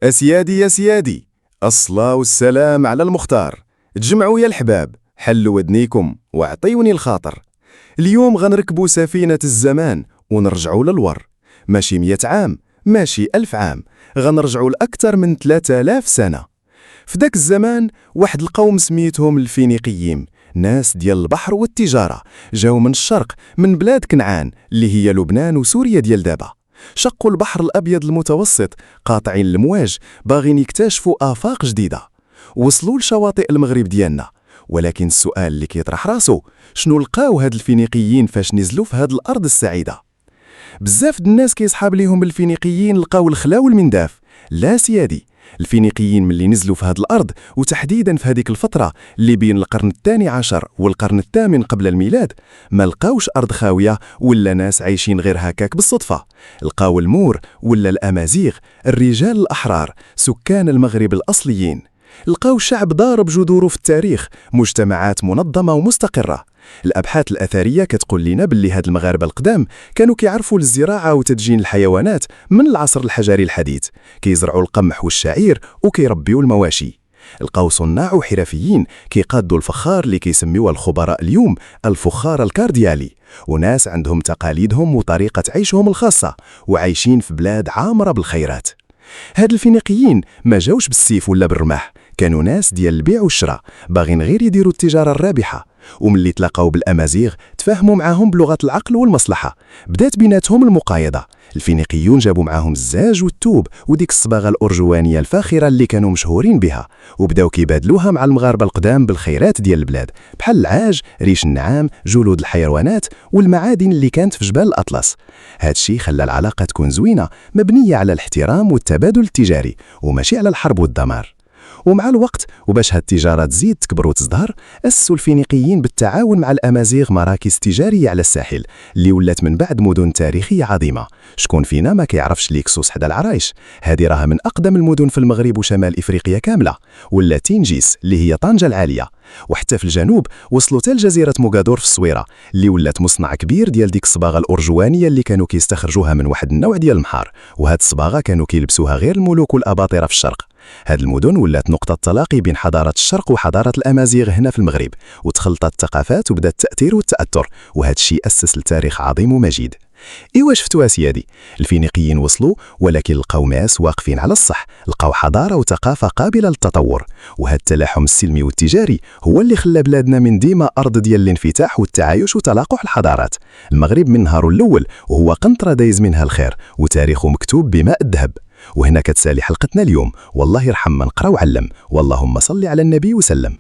أسيادي يا سيادي، الصلاة والسلام على المختار. تجمعوا يا الحباب، حلوا ودنيكم واعطيوني الخاطر. اليوم غنركبوا سفينة الزمان ونرجعوا للور. ماشي 100 عام، ماشي 1000 عام، غنرجعوا لأكثر من 3000 سنة. في داك الزمان واحد القوم سميتهم الفينيقيين، ناس ديال البحر والتجارة، جاو من الشرق، من بلاد كنعان اللي هي لبنان وسوريا ديال دابا. شقوا البحر الأبيض المتوسط، قاطعين المواج، باغين يكتشفوا آفاق جديدة. وصلوا لشواطئ المغرب ديالنا، ولكن السؤال اللي كيطرح راسو، شنو لقاو هاد الفينيقيين فاش نزلوا في هاد الأرض السعيدة؟ بزاف د الناس كيصحاب ليهم الفينيقيين لقاو الخلا والمنداف. لا سيادي، الفينيقيين ملي نزلوا في هاد الأرض، وتحديدا في هذيك الفترة اللي بين القرن الثاني عشر والقرن الثامن قبل الميلاد، ما لقاوش أرض خاوية ولا ناس عايشين غير هكاك بالصدفة. لقاو المور ولا الأمازيغ، الرجال الأحرار، سكان المغرب الأصليين. لقاو شعب ضارب جذوره في التاريخ، مجتمعات منظمة ومستقرة. الأبحاث الأثرية كتقول لنا باللي هاد المغاربة القدام كانوا كيعرفوا الزراعة وتدجين الحيوانات من العصر الحجري الحديث، كيزرعوا القمح والشعير وكيربيوا المواشي. لقاو صناع وحرفيين كيقادوا الفخار اللي كيسميوه الخبراء اليوم الفخار الكارديالي، وناس عندهم تقاليدهم وطريقة عيشهم الخاصة، وعايشين في بلاد عامرة بالخيرات. هاد الفينيقيين ما جاوش بالسيف ولا بالرماح، كانوا ناس ديال البيع والشراء، باغين غير يديروا التجارة الرابحة. وملي تلاقاو بالأمازيغ تفاهموا معاهم بلغة العقل والمصلحة، بدات بيناتهم المقايضة. الفينيقيون جابوا معاهم الزاج والتوب وديك الصباغة الأرجوانية الفاخرة اللي كانوا مشهورين بها، وبداو كيبادلوها مع المغاربة القدام بالخيرات ديال البلاد، بحال العاج، ريش النعام، جلود الحيوانات والمعادن اللي كانت في جبال الأطلس. هادشي خلى العلاقة تكون زوينة، مبنية على الاحترام والتبادل التجاري، وماشي على الحرب والدمار. ومع الوقت وباش هاد التجارة تزيد تكبر وتزدهر، أسسوا الفينيقيين بالتعاون مع الأمازيغ مراكز تجارية على الساحل، اللي ولات من بعد مدن تاريخية عظيمة. شكون فينا ما كيعرفش ليكسوس حدا العرايش؟ هذه راها من أقدم المدن في المغرب وشمال إفريقيا كاملة. ولا تينجيس اللي هي طنجة العالية. وحتى في الجنوب وصلوا حتى لجزيرة موغادور في الصويرة، اللي ولات مصنع كبير ديال ديك الصباغة الأرجوانية اللي كانوا كيستخرجوها من واحد النوع ديال المحار، وهاد الصباغة كانوا كيلبسوها غير الملوك والأباطرة في الشرق. هاد المدن ولات نقطة تلاقي بين حضارة الشرق وحضارة الأمازيغ هنا في المغرب، وتخلطت الثقافات وبدا التأثير والتأثر، وهذا الشيء أسس لتاريخ عظيم ومجيد. إيوا شفتوا سيادي، الفينيقيين وصلوا ولكن لقاو ناس واقفين على الصح، لقاو حضارة وثقافة قابلة للتطور. وهذا التلاحم السلمي والتجاري هو اللي خلى بلادنا من ديما أرض ديال الانفتاح والتعايش وتلاقح الحضارات. المغرب من نهاره الأول وهو قنطرة دايز منها الخير، وتاريخه مكتوب بماء الذهب. وهنا كتسالي حلقتنا اليوم، والله يرحم من قرا وعلم، واللهم صل على النبي وسلم.